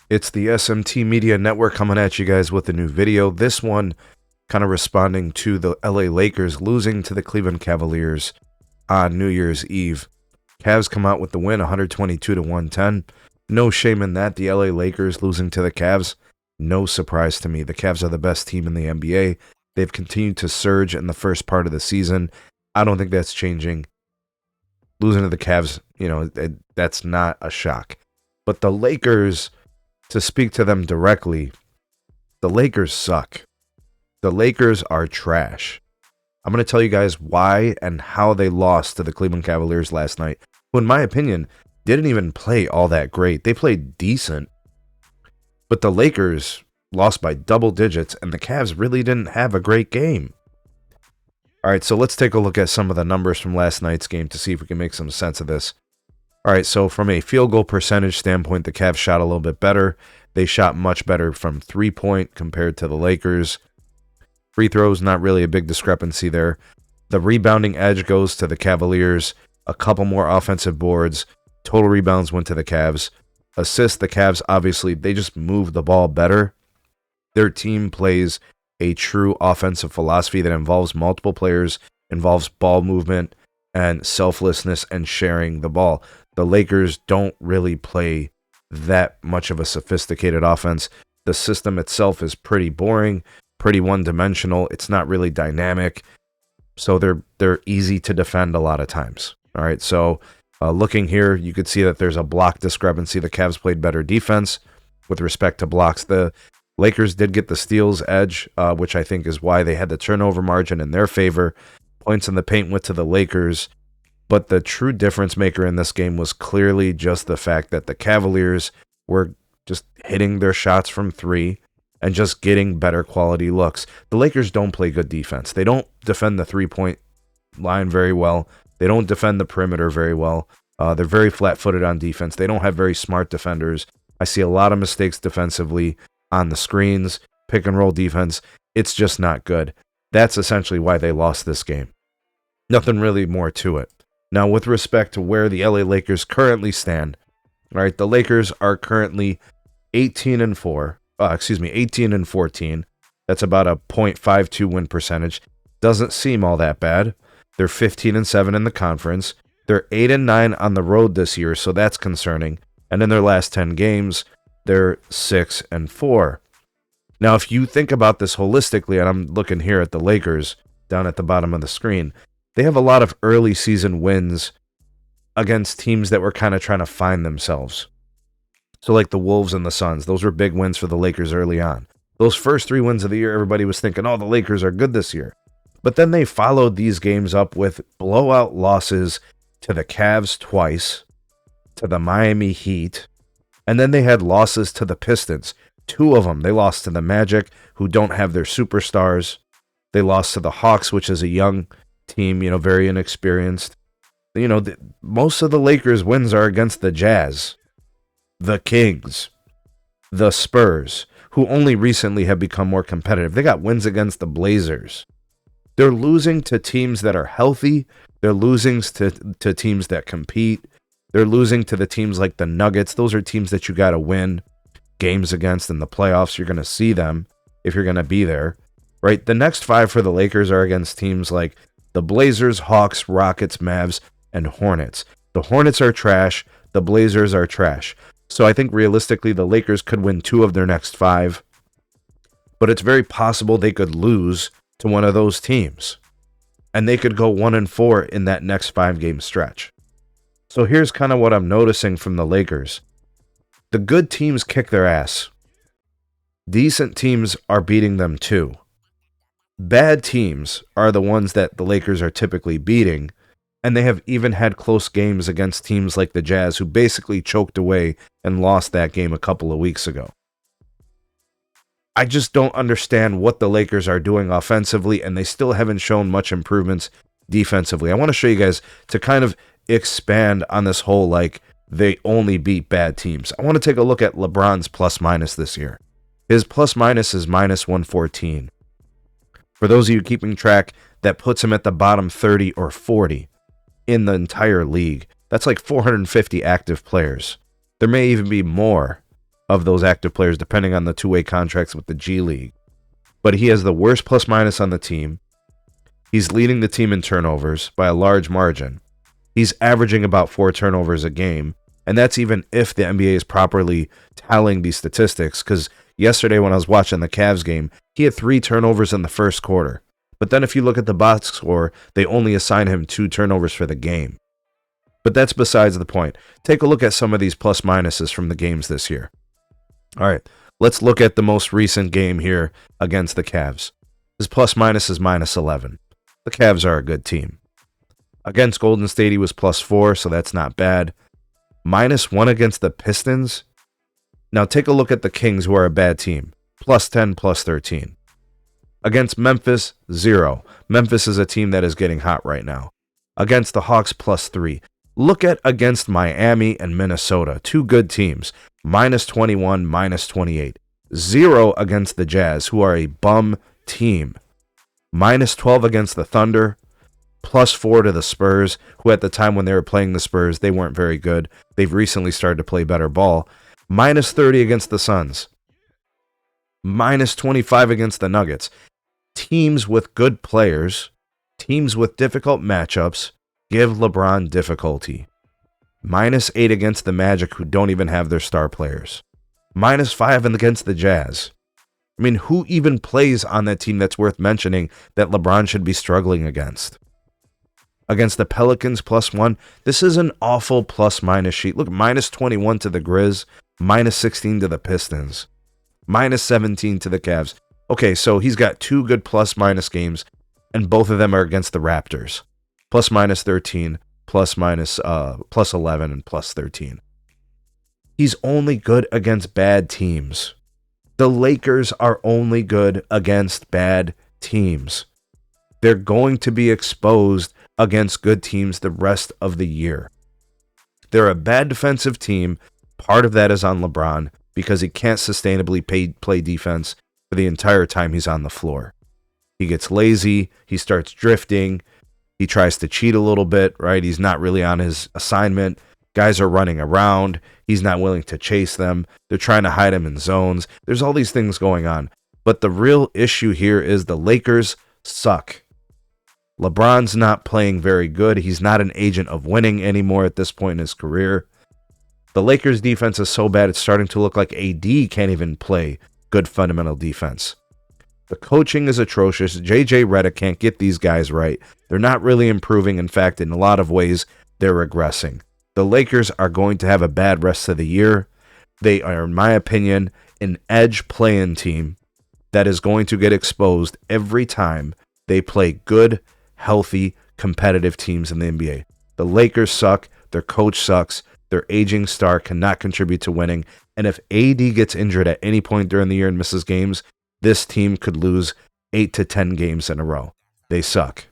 It's the SMT Media Network coming at you guys with a new video. This one kind of responding to the LA Lakers losing to the Cleveland Cavaliers on New Year's Eve. Cavs come out with the win, 122-110. No shame in that. The LA Lakers losing to the Cavs, no surprise to me. The Cavs are the best team in the NBA. They've continued to surge in the first part of the season. I don't think that's changing. Losing to the Cavs, that's not a shock. But the Lakers, to speak to them directly, the Lakers suck. The Lakers are trash. I'm going to tell you guys why and how they lost to the Cleveland Cavaliers last night, who, in my opinion, didn't even play all that great. They played decent, but the Lakers lost by double digits, and the Cavs really didn't have a great game. All right, so let's take a look at some of the numbers from last night's game to see if we can make some sense of this. All right, so from a field goal percentage standpoint, the Cavs shot a little bit better. They shot much better from three-point compared to the Lakers. Free throws, not really a big discrepancy there. The rebounding edge goes to the Cavaliers. A couple more offensive boards. Total rebounds went to the Cavs. Assists, the Cavs, obviously, they just move the ball better. Their team plays a true offensive philosophy that involves multiple players, involves ball movement and selflessness and sharing the ball. The Lakers don't really play that much of a sophisticated offense. The system itself is pretty boring, pretty one-dimensional. It's not really dynamic, so they're easy to defend a lot of times. All right, so looking here, you could see that there's a block discrepancy. The Cavs played better defense with respect to blocks. The Lakers did get the steals edge, which I think is why they had the turnover margin in their favor. Points in the paint went to the Lakers. But the true difference maker in this game was clearly just the fact that the Cavaliers were just hitting their shots from three and just getting better quality looks. The Lakers don't play good defense. They don't defend the three-point line very well. They don't defend the perimeter very well. They're very flat-footed on defense. They don't have very smart defenders. I see a lot of mistakes defensively on the screens, pick-and-roll defense. It's just not good. That's essentially why they lost this game. Nothing really more to it. Now, with respect to where the LA Lakers currently stand, all right, the Lakers are currently 18 and 14. That's about a .52 win percentage. Doesn't seem all that bad. They're 15 and 7 in the conference. They're 8 and 9 on the road this year, so that's concerning. And in their last 10 games, they're 6 and 4. Now, if you think about this holistically, and I'm looking here at the Lakers down at the bottom of the screen, they have a lot of early season wins against teams that were kind of trying to find themselves. So like the Wolves and the Suns, those were big wins for the Lakers early on. Those first 3 wins of the year, everybody was thinking, oh, the Lakers are good this year. But then they followed these games up with blowout losses to the Cavs twice, to the Miami Heat, and then they had losses to the Pistons. 2 of them. They lost to the Magic, who don't have their superstars. They lost to the Hawks, which is a young team, very inexperienced. Most of the Lakers' wins are against the Jazz, the Kings, the Spurs, who only recently have become more competitive. They got wins against the Blazers. They're losing to teams that are healthy. They're losing to teams that compete. They're losing to the teams like the Nuggets. Those are teams that you got to win games against in the playoffs. You're going to see them if you're going to be there, right? The next 5 for the Lakers are against teams like the Blazers, Hawks, Rockets, Mavs, and Hornets. The Hornets are trash. The Blazers are trash. So I think realistically the Lakers could win 2 of their next 5. But it's very possible they could lose to one of those teams. And they could go 1 and 4 in that next 5-game stretch. So here's kind of what I'm noticing from the Lakers. The good teams kick their ass. Decent teams are beating them too. Bad teams are the ones that the Lakers are typically beating, and they have even had close games against teams like the Jazz, who basically choked away and lost that game a couple of weeks ago. I just don't understand what the Lakers are doing offensively, and they still haven't shown much improvements defensively. I want to show you guys to kind of expand on this whole, they only beat bad teams. I want to take a look at LeBron's plus-minus this year. His plus-minus is -114. For those of you keeping track, that puts him at the bottom 30 or 40 in the entire league. That's like 450 active players. There may even be more of those active players, depending on the two-way contracts with the G League. But he has the worst plus-minus on the team. He's leading the team in turnovers by a large margin. He's averaging about 4 turnovers a game, and that's even if the NBA is properly tallying these statistics, because yesterday when I was watching the Cavs game, he had 3 turnovers in the first quarter. But then if you look at the box score, they only assign him 2 turnovers for the game. But that's besides the point. Take a look at some of these plus-minuses from the games this year. All right, let's look at the most recent game here against the Cavs. His plus-minus is -11. The Cavs are a good team. Against Golden State, he was +4, so that's not bad. -1 against the Pistons. Now take a look at the Kings, who are a bad team. +10, +13. Against Memphis, 0. Memphis is a team that is getting hot right now. Against the Hawks, +3. Look at against Miami and Minnesota, 2 good teams. -21, -28. 0 against the Jazz, who are a bum team. -12 against the Thunder. +4 to the Spurs, who at the time when they were playing the Spurs, they weren't very good. They've recently started to play better ball. -30 against the Suns. -25 against the Nuggets. Teams with good players, teams with difficult matchups, give LeBron difficulty. -8 against the Magic, who don't even have their star players. -5 against the Jazz. I mean, who even plays on that team that's worth mentioning that LeBron should be struggling against? Against the Pelicans, +1. This is an awful plus-minus sheet. Look, -21 to the Grizz, -16 to the Pistons, -17 to the Cavs. Okay, so he's got 2 good plus-minus games, and both of them are against the Raptors. +13, +11, and +13. He's only good against bad teams. The Lakers are only good against bad teams. They're going to be exposed against good teams the rest of the year. They're a bad defensive team. Part of that is on LeBron because he can't sustainably play defense for the entire time he's on the floor. He gets lazy. He starts drifting. He tries to cheat a little bit, right? He's not really on his assignment. Guys are running around. He's not willing to chase them. They're trying to hide him in zones. There's all these things going on. But the real issue here is the Lakers suck. LeBron's not playing very good. He's not an agent of winning anymore at this point in his career. The Lakers' defense is so bad, it's starting to look like AD can't even play good fundamental defense. The coaching is atrocious. JJ Redick can't get these guys right. They're not really improving. In fact, in a lot of ways, they're regressing. The Lakers are going to have a bad rest of the year. They are, in my opinion, an edge play-in team that is going to get exposed every time they play good, healthy, competitive teams in the NBA. The Lakers suck. Their coach sucks. Their aging star cannot contribute to winning. And if AD gets injured at any point during the year and misses games, this team could lose 8 to 10 games in a row. They suck.